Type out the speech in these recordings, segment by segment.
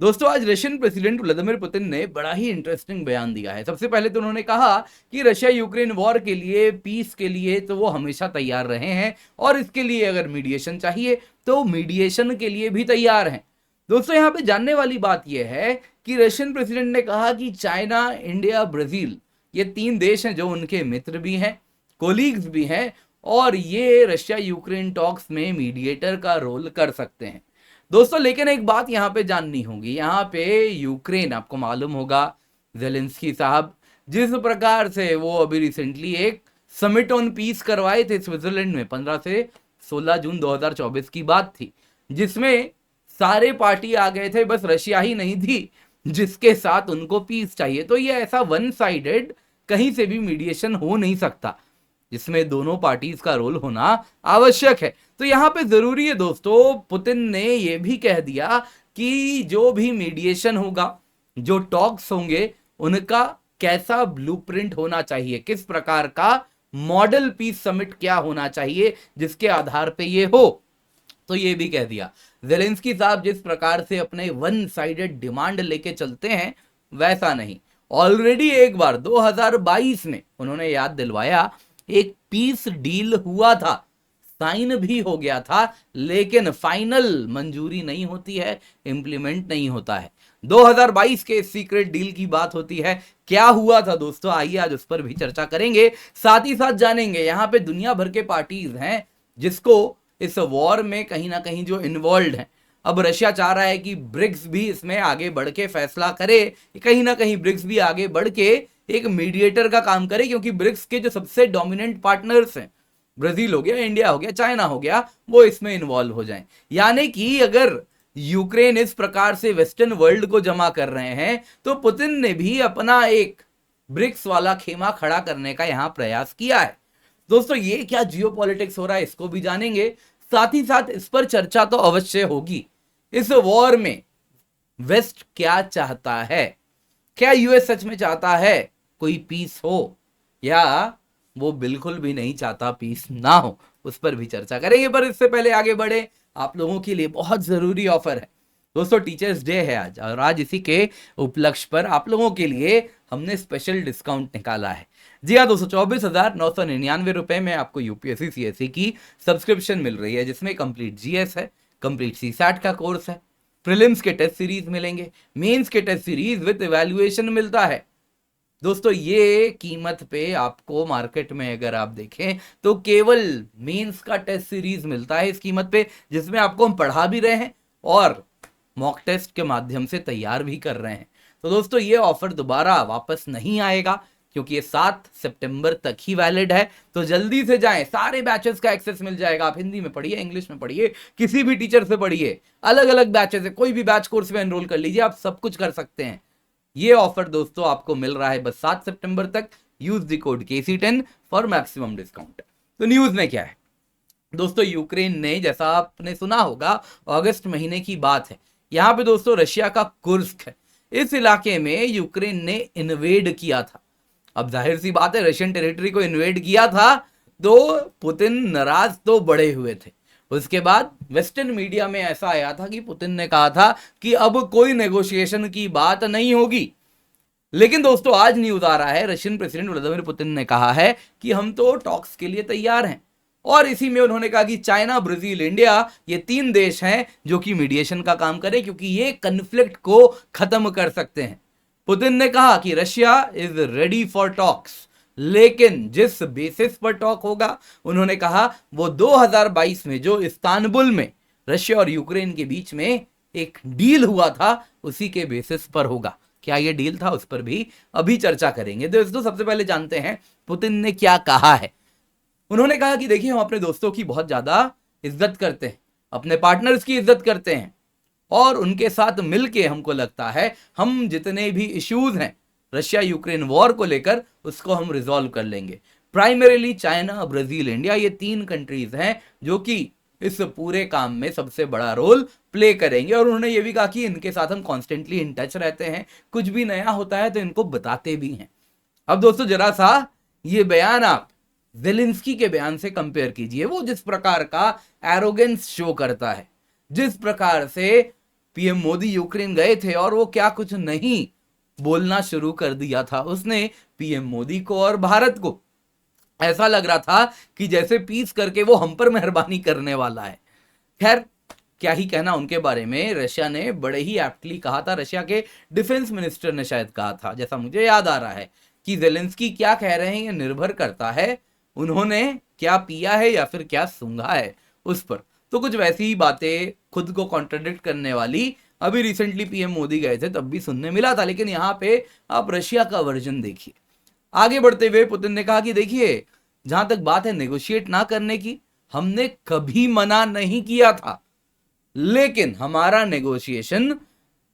दोस्तों आज Russian president Vladimir Putin ने बड़ा ही इंटरेस्टिंग बयान दिया है। सबसे पहले तो उन्होंने कहा कि रशिया यूक्रेन वॉर के लिए, पीस के लिए तो वो हमेशा तैयार रहे हैं और इसके लिए अगर मीडिएशन चाहिए तो मीडिएशन के लिए भी तैयार हैं। दोस्तों यहाँ पे जानने वाली बात यह है कि रशियन प्रेसिडेंट ने कहा कि चाइना, इंडिया, ब्राजील ये 3 देश हैं जो उनके मित्र भी हैं, कोलीग्स भी हैं और ये रशिया यूक्रेन टॉक्स में मीडिएटर का रोल कर सकते हैं। दोस्तों लेकिन एक बात यहाँ पे जाननी होगी, यहाँ पे यूक्रेन, आपको मालूम होगा ज़ेलेंस्की साहब जिस प्रकार से वो अभी रिसेंटली एक समिट ऑन पीस करवाए थे स्विट्जरलैंड में, 15 से 16 जून 2024 की बात थी, जिसमें सारे पार्टी आ गए थे, बस रशिया ही नहीं थी जिसके साथ उनको पीस चाहिए। तो ये ऐसा वन साइडेड कहीं से भी मीडिएशन हो नहीं सकता, जिसमें दोनों पार्टीज का रोल होना आवश्यक है। तो यहां पे जरूरी है दोस्तों, पुतिन ने यह भी कह दिया कि जो भी मीडिएशन होगा, जो टॉक्स होंगे, उनका कैसा ब्लूप्रिंट होना चाहिए, किस प्रकार का मॉडल पीस समिट क्या होना चाहिए जिसके आधार पे ये हो। तो ये भी कह दिया ज़ेलेंस्की साहब जिस प्रकार से अपने वन साइडेड डिमांड लेके चलते हैं वैसा नहीं। ऑलरेडी एक बार 2022 में उन्होंने याद दिलवाया, एक पीस डील हुआ था, साइन भी हो गया था, लेकिन फाइनल मंजूरी नहीं होती है, इंप्लीमेंट नहीं होता है। 2022 के सीक्रेट डील की बात होती है, क्या हुआ था दोस्तों, आइए आज उस पर भी चर्चा करेंगे। साथ ही साथ जानेंगे यहां पे दुनिया भर के पार्टीज हैं जिसको इस वॉर में कहीं ना कहीं जो इन्वॉल्व हैं। अब रशिया चाह रहा है कि ब्रिक्स भी इसमें आगे बढ़ के फैसला करे, कहीं ना कहीं ब्रिक्स भी आगे बढ़ के एक मीडिएटर का काम करे, क्योंकि ब्रिक्स के जो सबसे डोमिनेंट पार्टनर्स हैं, ब्राजील हो गया, इंडिया हो गया, चाइना हो गया, वो इसमें इन्वॉल्व हो जाएं। यानी कि अगर यूक्रेन इस प्रकार से वेस्टर्न वर्ल्ड को जमा कर रहे हैं तो पुतिन ने भी अपना एक ब्रिक्स वाला खेमा खड़ा करने का यहां प्रयास किया है। दोस्तों ये क्या जियोपॉलिटिक्स हो रहा है इसको भी जानेंगे, साथ ही साथ इस पर चर्चा तो अवश्य होगी। इस वॉर में वेस्ट क्या चाहता है, क्या यूएस सच में चाहता है कोई पीस हो, या वो बिल्कुल भी नहीं चाहता पीस ना हो, उस पर भी चर्चा करेंगे। पर इससे पहले आगे बढ़े, आप लोगों के लिए बहुत जरूरी ऑफर है दोस्तों, टीचर्स डे है आज, और आज इसी के उपलक्ष्य पर आप लोगों के लिए हमने स्पेशल डिस्काउंट निकाला है। जी हाँ दोस्तों, 24,999 रुपए में आपको यूपीएससी सीएसई की सब्सक्रिप्शन मिल रही है, जिसमें कंप्लीट जीएस है, कंप्लीट सीसैट का कोर्स है, प्रीलिम्स के टेस्ट सीरीज मिलेंगे, मेंस के टेस्ट सीरीज विद इवैल्यूएशन मिलता है। दोस्तों ये कीमत पे आपको मार्केट में अगर आप देखें तो केवल मेंस का टेस्ट सीरीज मिलता है इस कीमत पे, जिसमें आपको हम पढ़ा भी रहे हैं और मॉक टेस्ट के माध्यम से तैयार भी कर रहे हैं। तो दोस्तों ये ऑफर दोबारा वापस नहीं आएगा, क्योंकि ये 7 सितंबर तक ही वैलिड है। तो जल्दी से जाएं, सारे बैचेस का एक्सेस मिल जाएगा। आप हिंदी में पढ़िए, इंग्लिश में पढ़िए, किसी भी टीचर से पढ़िए, अलग अलग बैचेस है, कोई भी बैच कोर्स में एनरोल कर लीजिए, आप सब कुछ कर सकते हैं। ये ऑफर दोस्तों आपको मिल रहा है बस 7 सितंबर तक। Use the code KC10 for maximum discount. तो न्यूज में क्या है दोस्तों, यूक्रेन ने, जैसा आपने सुना होगा, अगस्त महीने की बात है, यहां पे दोस्तों रशिया का कुर्स्क है, इस इलाके में यूक्रेन ने इन्वेड किया था। अब जाहिर सी बात है, रशियन टेरिटरी को इन्वेड किया था तो पुतिन नाराज तो बड़े हुए थे। उसके बाद वेस्टर्न मीडिया में ऐसा आया था कि पुतिन ने कहा था कि अब कोई नेगोशिएशन की बात नहीं होगी। लेकिन दोस्तों आज न्यूज आ रहा है, रशियन प्रेसिडेंट व्लादिमीर पुतिन ने कहा है कि हम तो टॉक्स के लिए तैयार हैं, और इसी में उन्होंने कहा कि चाइना, ब्राजील, इंडिया ये 3 देश हैं जो कि मीडिएशन का काम करें, क्योंकि ये कन्फ्लिक्ट को खत्म कर सकते हैं। पुतिन ने कहा कि Russia is ready for talks, लेकिन जिस बेसिस पर टॉक होगा, उन्होंने कहा वो 2022 में जो इस्तांबुल में रशिया और यूक्रेन के बीच में एक डील हुआ था उसी के बेसिस पर होगा। क्या ये डील था, उस पर भी अभी चर्चा करेंगे। दोस्तों सबसे पहले जानते हैं पुतिन ने क्या कहा है। उन्होंने कहा कि देखिए, हम अपने दोस्तों की बहुत ज्यादा इज्जत करते हैं, अपने पार्टनर्स की इज्जत करते हैं, और उनके साथ मिलके हमको लगता है हम जितने भी इश्यूज हैं रशिया यूक्रेन वॉर को लेकर, उसको हम रिजॉल्व कर लेंगे। प्राइमरीली चाइना, ब्राजील, इंडिया ये 3 कंट्रीज हैं जो कि इस पूरे काम में सबसे बड़ा रोल प्ले करेंगे। और उन्होंने ये भी कहा कि इनके साथ हम कॉन्स्टेंटली इन टच रहते हैं, कुछ भी नया होता है तो इनको बताते भी हैं। अब दोस्तों जरा सा ये बयान आप ज़ेलेंस्की के बयान से कंपेयर कीजिए। वो जिस प्रकार का एरोगेंस शो करता है, जिस प्रकार से पीएम मोदी यूक्रेन गए थे और वो क्या कुछ नहीं बोलना शुरू कर दिया था उसने पीएम मोदी को और भारत को। ऐसा लग रहा था कि जैसे पीस करके वो हम पर मेहरबानी करने वाला है। खैर, क्या ही कहना उनके बारे में। रशिया ने बड़े ही एप्टली कहा था, रशिया के डिफेंस मिनिस्टर ने शायद कहा था, जैसा मुझे याद आ रहा है, कि जेलेंस्की क्या कह रहे हैं ये निर्भर करता है उन्होंने क्या पिया है या फिर क्या सूंघा है उस पर। तो कुछ वैसी ही बातें खुद को कॉन्ट्रडिक्ट करने वाली अभी रिसेंटली पीएम मोदी गए थे तब भी सुनने मिला था। लेकिन यहाँ पे आप रशिया का वर्जन देखिए। आगे बढ़ते हुए पुतिन ने कहा कि देखिए, जहां तक बात है नेगोशिएट ना करने की, हमने कभी मना नहीं किया था, लेकिन हमारा नेगोशिएशन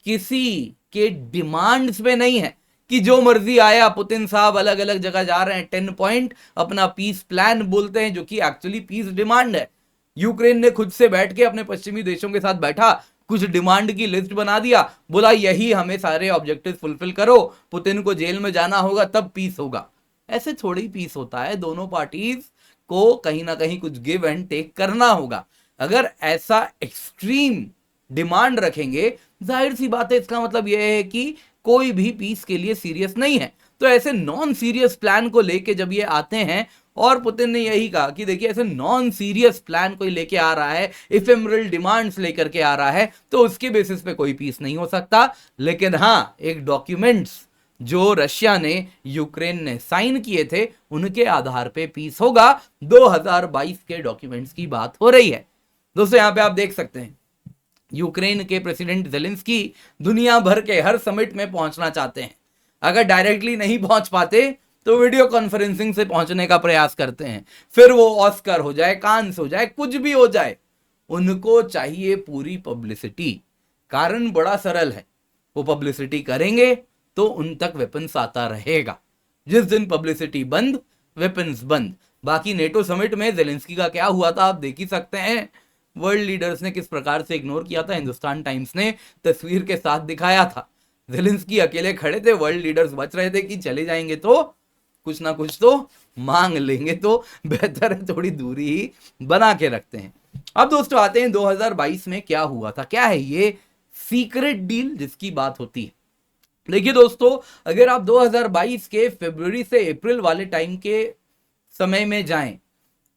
किसी के डिमांड्स पे नहीं है कि जो मर्जी आया। पुतिन साहब अलग अलग जगह जा रहे हैं, 10 पॉइंट अपना पीस प्लान बोलते हैं, जो कि एक्चुअली पीस डिमांड है। यूक्रेन ने खुद से बैठ के अपने पश्चिमी देशों के साथ बैठा, कुछ डिमांड की लिस्ट बना दिया, बोला यही हमें सारे ऑब्जेक्टिव फुलफिल करो, पुतिन को जेल में जाना होगा तब पीस होगा। ऐसे थोड़ी पीस होता है, दोनों पार्टीज को कहीं ना कहीं कुछ गिव एंड टेक करना होगा। अगर ऐसा एक्सट्रीम डिमांड रखेंगे, जाहिर सी बात है इसका मतलब यह है कि कोई भी पीस के लिए सीरियस नहीं है। तो ऐसे नॉन सीरियस प्लान को लेके जब ये आते हैं, और पुतिन ने यही कहा कि देखिए ऐसे नॉन सीरियस प्लान कोई लेके आ रहा है, इफेमरल डिमांड्स लेकर के आ रहा है, तो उसके बेसिस पे कोई पीस नहीं हो सकता। लेकिन हाँ, एक डॉक्यूमेंट्स जो रशिया ने यूक्रेन ने साइन किए थे उनके आधार पे पीस होगा। 2022 के डॉक्यूमेंट्स की बात हो रही है। दोस्तों, यहां पे आप देख सकते हैं यूक्रेन के प्रेसिडेंट जेलेंस्की दुनिया भर के हर समिट में पहुंचना चाहते हैं। अगर डायरेक्टली नहीं पहुंच पाते तो वीडियो कॉन्फ्रेंसिंग से पहुंचने का प्रयास करते हैं। फिर वो ऑस्कर हो जाए, कांस हो जाए, कुछ भी हो जाए, उनको चाहिए पूरी पब्लिसिटी। कारण बड़ा सरल है, वो पब्लिसिटी करेंगे तो उन तक वेपन्स आता रहेगा। जिस दिन पब्लिसिटी बंद, वेपन्स बंद। बाकी नेटो समिट में जेलेंस्की का क्या हुआ था आप देख ही सकते हैं। वर्ल्ड लीडर्स ने किस प्रकार से इग्नोर किया था, हिंदुस्तान टाइम्स ने तस्वीर के साथ दिखाया था। जेलेंस्की अकेले खड़े थे, वर्ल्ड लीडर्स बच रहे थे कि चले जाएंगे तो कुछ ना कुछ तो मांग लेंगे, तो बेहतर है थोड़ी दूरी ही बना के रखते हैं। अब दोस्तों आते हैं 2022 में क्या हुआ था। क्या है ये सीक्रेट डील जिसकी बात होती है। देखिए दोस्तों, अगर आप 2022 के फरवरी से अप्रैल वाले टाइम के समय में जाएं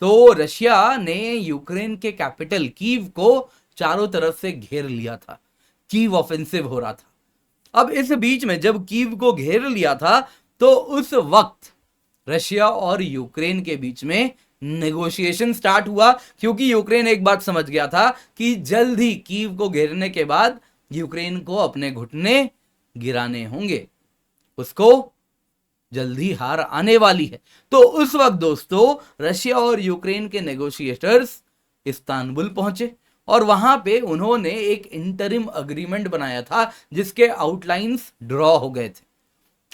तो रशिया ने यूक्रेन के कैपिटल कीव को चारों तरफ से घेर लिया था। कीव ऑफेंसिव हो रहा था। अब इस बीच में जब कीव को घेर लिया था तो उस वक्त रशिया और यूक्रेन के बीच में नेगोशिएशन स्टार्ट हुआ, क्योंकि यूक्रेन एक बात समझ गया था कि जल्द ही कीव को घेरने के बाद यूक्रेन को अपने घुटने गिराने होंगे, उसको जल्दी हार आने वाली है। तो उस वक्त दोस्तों रशिया और यूक्रेन के नेगोशिएटर्स इस्तांबुल पहुंचे और वहां पे उन्होंने एक इंटरिम अग्रीमेंट बनाया था जिसके आउटलाइंस ड्रॉ हो गए थे।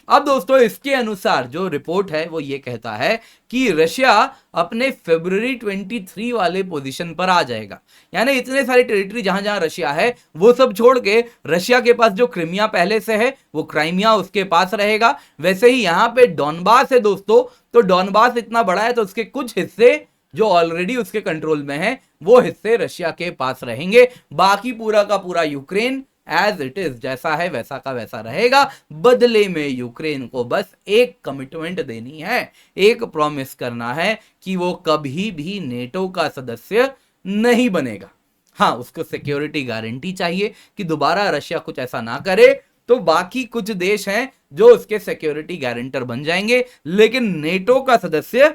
अब दोस्तों इसके अनुसार जो रिपोर्ट है वो ये कहता है कि रशिया अपने फरवरी 23 वाले पोजीशन पर आ जाएगा। यानी इतने सारे टेरिटरी जहां जहां रशिया है वो सब छोड़ के रशिया के पास जो क्रिमिया पहले से है वो क्राइमिया उसके पास रहेगा। वैसे ही यहां पे डॉनबास है दोस्तों, तो डॉनबास इतना बड़ा है तो उसके कुछ हिस्से जो ऑलरेडी उसके कंट्रोल में है वो हिस्से रशिया के पास रहेंगे। बाकी पूरा का पूरा यूक्रेन एज इट इज जैसा है वैसा का वैसा रहेगा। बदले में यूक्रेन को बस एक कमिटमेंट देनी है, एक प्रॉमिस करना है कि वो कभी भी नेटो का सदस्य नहीं बनेगा। हाँ, उसको सिक्योरिटी गारंटी चाहिए कि दोबारा रशिया कुछ ऐसा ना करे। तो बाकी कुछ देश हैं जो उसके सिक्योरिटी गारंटर बन जाएंगे, लेकिन नेटो का सदस्य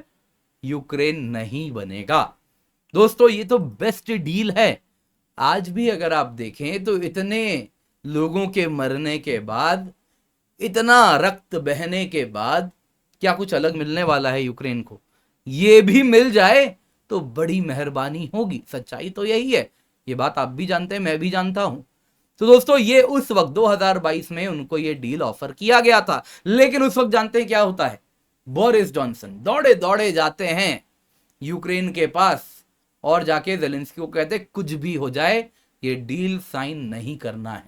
यूक्रेन नहीं बनेगा। दोस्तों ये तो बेस्ट डील है। आज भी अगर आप देखें तो इतने लोगों के मरने के बाद, इतना रक्त बहने के बाद क्या कुछ अलग मिलने वाला है यूक्रेन को? ये भी मिल जाए तो बड़ी मेहरबानी होगी। सच्चाई तो यही है, ये बात आप भी जानते हैं, मैं भी जानता हूं। तो दोस्तों ये उस वक्त 2022 में उनको ये डील ऑफर किया गया था। लेकिन उस वक्त जानते हैं क्या होता है, बोरिस जॉनसन दौड़े दौड़े जाते हैं यूक्रेन के पास और जाके जेलेंस्की को कहते कुछ भी हो जाए ये डील साइन नहीं करना है,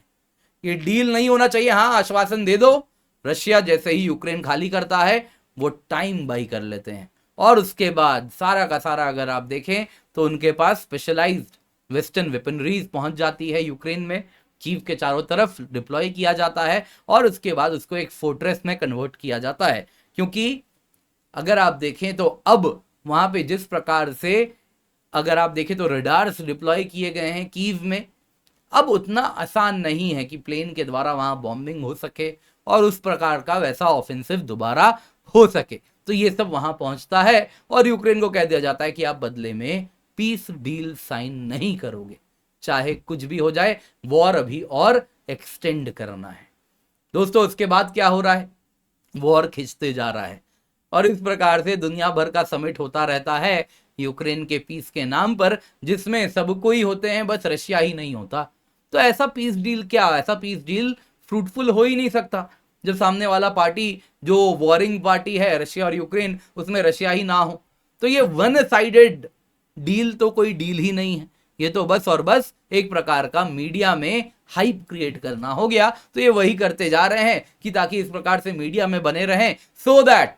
ये डील नहीं होना चाहिए। हाँ, आश्वासन दे दो। रशिया जैसे ही यूक्रेन खाली करता है वो टाइम बाई कर लेते हैं और उसके बाद सारा का सारा अगर आप देखें तो उनके पास स्पेशलाइज्ड वेस्टर्न वेपनरीज पहुंच जाती है यूक्रेन में। कीव के चारों तरफ डिप्लॉय किया जाता है और उसके बाद उसको एक फोर्ट्रेस में कन्वर्ट किया जाता है। क्योंकि अगर आप देखें तो अब वहां पे जिस प्रकार से अगर आप देखें तो रडार्स डिप्लॉय किए गए हैं कीव में, अब उतना आसान नहीं है कि प्लेन के द्वारा वहां बॉम्बिंग हो सके और उस प्रकार का वैसा ऑफेंसिव दोबारा हो सके। तो ये सब वहां पहुंचता है और यूक्रेन को कह दिया जाता है कि आप बदले में पीस डील साइन नहीं करोगे, चाहे कुछ भी हो जाए, वॉर अभी और एक्सटेंड करना है। दोस्तों उसके बाद क्या हो रहा है, वॉर खिंचते जा रहा है और इस प्रकार से दुनिया भर का समिट होता रहता है यूक्रेन के पीस के नाम पर, जिसमें सब कोई होते हैं, बस रशिया ही नहीं होता। तो ऐसा पीस डील क्या, ऐसा पीस डील फ्रूटफुल हो ही नहीं सकता जब सामने वाला पार्टी जो वॉरिंग पार्टी है रशिया और यूक्रेन, उसमें रशिया ही ना हो। तो ये वन साइडेड डील तो कोई डील ही नहीं है, ये तो बस और बस एक प्रकार का मीडिया में हाइप क्रिएट करना हो गया। तो ये वही करते जा रहे हैं कि ताकि इस प्रकार से मीडिया में बने रहें, सो दैट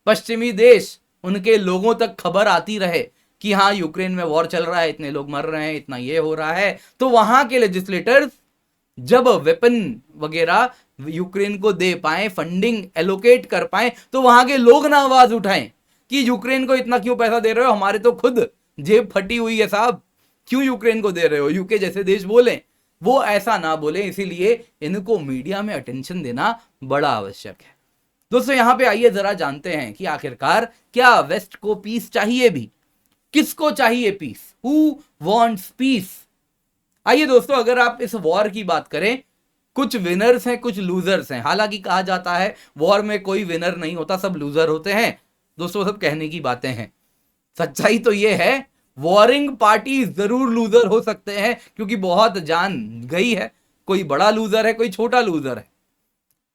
पश्चिमी देश उनके लोगों तक खबर आती रहे कि हाँ यूक्रेन में वॉर चल रहा है, इतने लोग मर रहे हैं, इतना ये हो रहा है। तो वहां के लेजिस्लेटर्स जब वेपन वगैरह यूक्रेन को दे पाए, फंडिंग एलोकेट कर पाए, तो वहां के लोग ना आवाज उठाएं कि यूक्रेन को इतना क्यों पैसा दे रहे हो, हमारे तो खुद जेब फटी हुई है साहब, क्यों यूक्रेन को दे रहे हो। यूके जैसे देश बोले, वो ऐसा ना बोले, इसीलिए इनको मीडिया में अटेंशन देना बड़ा आवश्यक है। दोस्तों यहां पे आइए जरा जानते हैं कि आखिरकार क्या वेस्ट को पीस चाहिए भी, किसको चाहिए पीस, हु वांट्स पीस। आइए दोस्तों, अगर आप इस वॉर की बात करें, कुछ विनर्स हैं कुछ लूजर्स हैं। हालांकि कहा जाता है वॉर में कोई विनर नहीं होता, सब लूजर होते हैं। दोस्तों सब कहने की बातें हैं, सच्चाई तो यह है वॉरिंग पार्टी जरूर लूजर हो सकते हैं, क्योंकि बहुत जान गई है, कोई बड़ा लूजर है कोई छोटा लूजर है।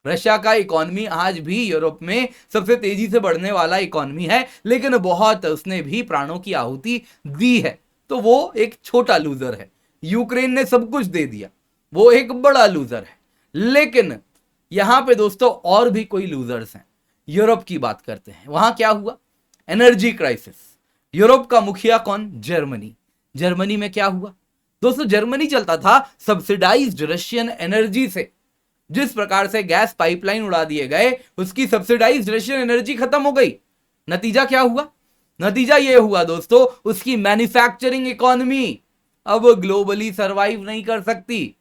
रशिया का इकोनॉमी आज भी यूरोप में सबसे तेजी से बढ़ने वाला इकोनॉमी है, लेकिन बहुत उसने भी प्राणों की आहुति दी है, तो वो एक छोटा लूजर है। यूक्रेन ने सब कुछ दे दिया, वो एक बड़ा लूजर है। लेकिन यहां पे दोस्तों और भी कोई लूजर्स हैं। यूरोप की बात करते हैं, वहां क्या हुआ, एनर्जी क्राइसिस। यूरोप का मुखिया कौन, जर्मनी। जर्मनी में क्या हुआ दोस्तों, जर्मनी चलता था सब्सिडाइज्ड रशियन एनर्जी से। जिस प्रकार से गैस पाइपलाइन उड़ा दिए गए, उसकी सब्सिडाइज्ड रशियन एनर्जी खत्म हो गई। नतीजा क्या हुआ, नतीजा यह हुआ दोस्तों, उसकी मैन्युफैक्चरिंग इकोनॉमी अब ग्लोबली सरवाइव नहीं कर सकती।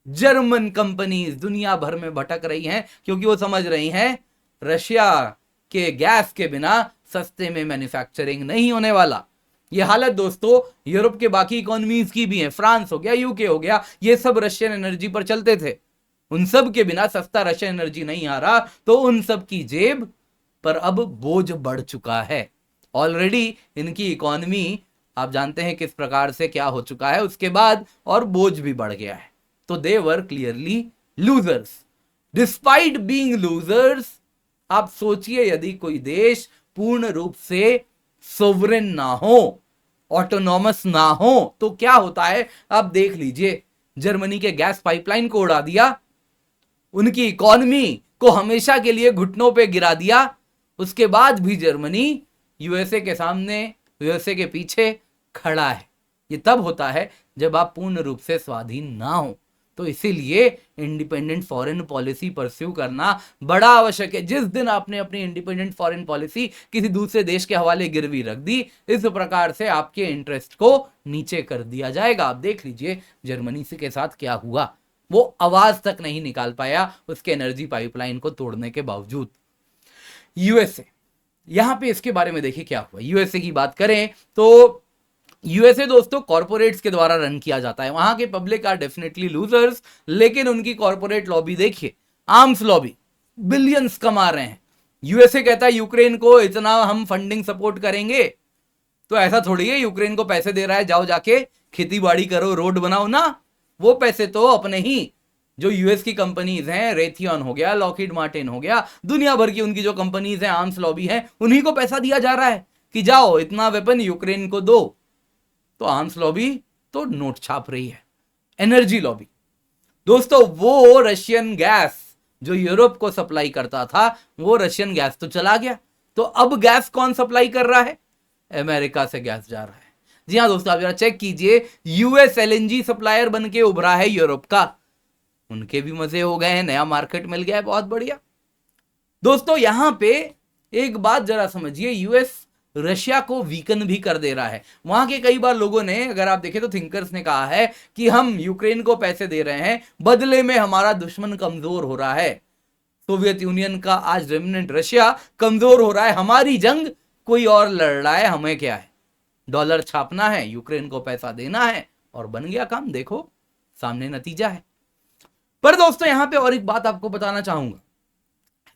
जर्मन कंपनीज दुनिया भर में भटक रही हैं, क्योंकि वो समझ रही हैं रशिया के गैस के बिना सस्ते में मैन्युफैक्चरिंग नहीं होने वाला। ये हालत दोस्तों यूरोप के बाकी इकोनॉमीज की भी है। फ्रांस हो गया, यूके हो गया, ये सब रशियन एनर्जी पर चलते थे। उन सब के बिना सस्ता रशियन एनर्जी नहीं आ रहा, तो उन सब की जेब पर अब बोझ बढ़ चुका है। ऑलरेडी इनकी इकोनॉमी आप जानते हैं किस प्रकार से क्या हो चुका है, उसके बाद और बोझ भी बढ़ गया है। तो they were clearly losers. Despite being losers, आप सोचिए यदि कोई देश पूर्ण रूप से सोवरेन ना हो, ऑटोनॉमस ना हो, तो क्या होता है आप देख लीजिए। जर्मनी के गैस पाइपलाइन को उड़ा दिया, उनकी इकोनॉमी को हमेशा के लिए घुटनों पे गिरा दिया, उसके बाद भी जर्मनी यूएसए के सामने, यूएसए के पीछे खड़ा है। ये तब होता है जब आप पूर्ण रूप से स्वाधीन ना हो। तो इसीलिए इंडिपेंडेंट फॉरेन पॉलिसी परस्यू करना बड़ा आवश्यक है। जिस दिन आपने अपनी इंडिपेंडेंट फॉरेन पॉलिसी किसी दूसरे देश के हवाले गिरवी रख दी, इस प्रकार से आपके इंटरेस्ट को नीचे कर दिया जाएगा। आप देख लीजिए जर्मनी के साथ क्या हुआ, वो आवाज तक नहीं निकाल पाया उसके एनर्जी पाइपलाइन को तोड़ने के बावजूद। यूएसए, यहां पे इसके बारे में देखिए क्या हुआ। यूएसए की बात करें तो यूएसए दोस्तों कॉर्पोरेट्स के द्वारा रन किया जाता है। वहां के पब्लिक आर डेफिनेटली लूजर्स, लेकिन उनकी कॉर्पोरेट लॉबी देखिए, आर्म्स लॉबी, बिलियंस कमा रहे हैं। यूएसए कहता है यूक्रेन को इतना हम फंडिंग सपोर्ट करेंगे, तो ऐसा थोड़ी है यूक्रेन को पैसे दे रहा है जाओ जाके खेती बाड़ी करो, रोड बनाओ ना। वो पैसे तो अपने ही जो यूएस की कंपनीज हैं, रेथियन हो गया, लॉकहीड मार्टिन हो गया, दुनिया भर की उनकी जो कंपनीज हैं, आर्म्स लॉबी है, उन्हीं को पैसा दिया जा रहा है कि जाओ इतना वेपन यूक्रेन को दो। तो आर्म्स लॉबी तो नोट छाप रही है। एनर्जी लॉबी दोस्तों, वो रशियन गैस जो यूरोप को सप्लाई करता था, वो रशियन गैस तो चला गया, तो अब गैस कौन सप्लाई कर रहा है, अमेरिका से गैस जा रहा है। जी हाँ दोस्तों, आप जरा चेक कीजिए, यूएस एलएनजी सप्लायर बन के उभरा है यूरोप का। उनके भी मजे हो गए हैं, नया मार्केट मिल गया है, बहुत बढ़िया। दोस्तों यहां पे एक बात जरा समझिए, यूएस रशिया को वीकन भी कर दे रहा है। वहां के कई बार लोगों ने, अगर आप देखें तो थिंकर्स ने कहा है कि हम यूक्रेन को पैसे दे रहे हैं, बदले में हमारा दुश्मन कमजोर हो रहा है। सोवियत यूनियन का आज रेमिनेंट रशिया कमजोर हो रहा है, हमारी जंग कोई और लड़ रहा है, हमें क्या है, डॉलर छापना है, यूक्रेन को पैसा देना है, और बन गया काम। देखो सामने नतीजा है। पर दोस्तों यहां पे और एक बात आपको बताना चाहूंगा,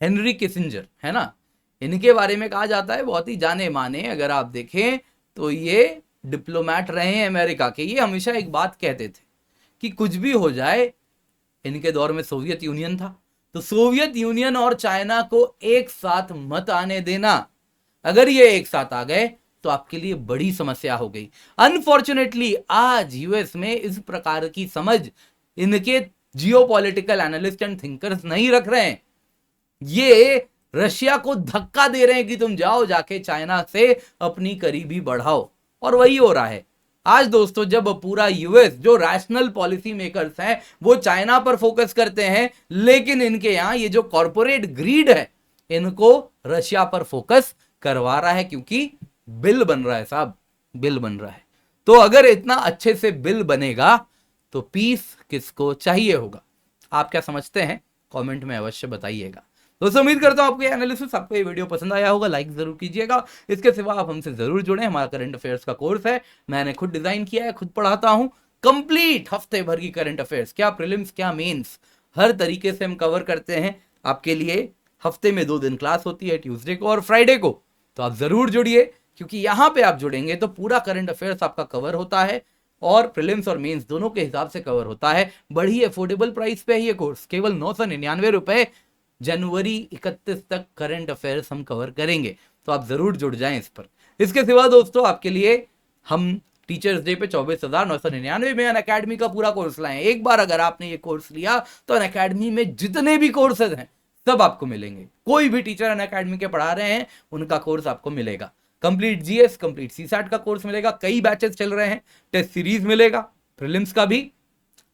हेनरी किसिंजर है ना, इनके बारे में कहा जाता है बहुत ही जाने माने, अगर आप देखें तो ये डिप्लोमैट रहे हैं अमेरिका के। ये हमेशा एक बात कहते थे कि कुछ भी हो जाए, इनके दौर में सोवियत यूनियन था, तो सोवियत यूनियन और चाइना को एक साथ मत आने देना। अगर ये एक साथ आ गए तो आपके लिए बड़ी समस्या हो गई। अनफॉर्चुनेटली आज यूएस में इस प्रकार की समझ इनके जियोपॉलिटिकल एनालिस्ट एंड थिंकर्स नहीं रख रहे हैं। ये रशिया को धक्का दे रहे हैं कि तुम जाओ जाके चाइना से अपनी करीबी बढ़ाओ, और वही हो रहा है आज। दोस्तों जब पूरा यूएस, जो रैशनल पॉलिसी मेकर्स हैं, वो चाइना पर फोकस करते हैं, लेकिन इनके यहां ये जो कॉर्पोरेट ग्रीड है इनको रशिया पर फोकस करवा रहा है, क्योंकि बिल बन रहा है साहब, बिल बन रहा है। तो अगर इतना अच्छे से बिल बनेगा तो पीस किसको चाहिए होगा? आप क्या समझते हैं? कमेंट में अवश्य बताइएगा। दोस्तों उम्मीद करता हूं आपको ये एनालिसिस, आपको ये वीडियो पसंद आया होगा, लाइक जरूर कीजिएगा। इसके सिवा आप हमसे जरूर जुड़े, हमारा करंट अफेयर्स का कोर्स है, मैंने खुद डिजाइन किया है, खुद पढ़ाता हूं। कंप्लीट हफ्ते भर की करंट अफेयर्स, क्या प्रीलिम्स क्या मेंस, हर तरीके से हम कवर करते हैं आपके लिए। हफ्ते में 2 दिन क्लास होती है, ट्यूसडे को और फ्राइडे को। तो आप जरूर जुड़िए, क्योंकि यहां पे आप जुड़ेंगे तो पूरा करंट अफेयर्स आपका कवर होता है, और प्रीलिम्स और मेंस दोनों के हिसाब से कवर होता है। बड़ी अफोर्डेबल प्राइस पे है ये कोर्स, केवल 999 रुपए। जनवरी 31 तक करंट अफेयर्स हम कवर करेंगे, तो आप जरूर जुड़ जाएं इस पर। इसके सिवा दोस्तों आपके लिए हम टीचर्स डे पे 24,999 में अनअकैडमी का पूरा कोर्स लाए। एक बार अगर आपने ये कोर्स लिया तो अनअकैडमी में जितने भी कोर्सेज हैं सब आपको मिलेंगे। कोई भी टीचर अनअकैडमी के पढ़ा रहे हैं उनका कोर्स आपको मिलेगा। कंप्लीट जीएस, कंप्लीट सीसैट का कोर्स मिलेगा, कई बैचेस चल रहे हैं, टेस्ट सीरीज मिलेगा, प्रीलिम्स का भी,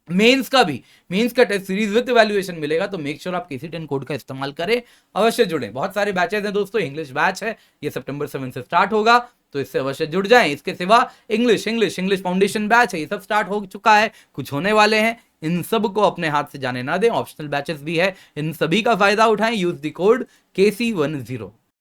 मेंस का भी। मेंस का टेस्ट सीरीज विद इवैल्यूएशन मिलेगा, तो मेक श्योर आप KC10 कोड का इस्तेमाल करें, अवश्य जुड़ें। बहुत सारे बैचेस हैं दोस्तों, इंग्लिश बैच है, ये सितंबर 7 से स्टार्ट होगा, तो इससे अवश्य जुड़ जाएं। इसके सिवा इंग्लिश फाउंडेशन बैच है, ये सब स्टार्ट हो चुका है, कुछ होने वाले हैं। इन सब को अपने हाथ से जाने ना दें, ऑप्शनल बैचेस भी है, इन सभी का फायदा उठाएं। Use the code KC10।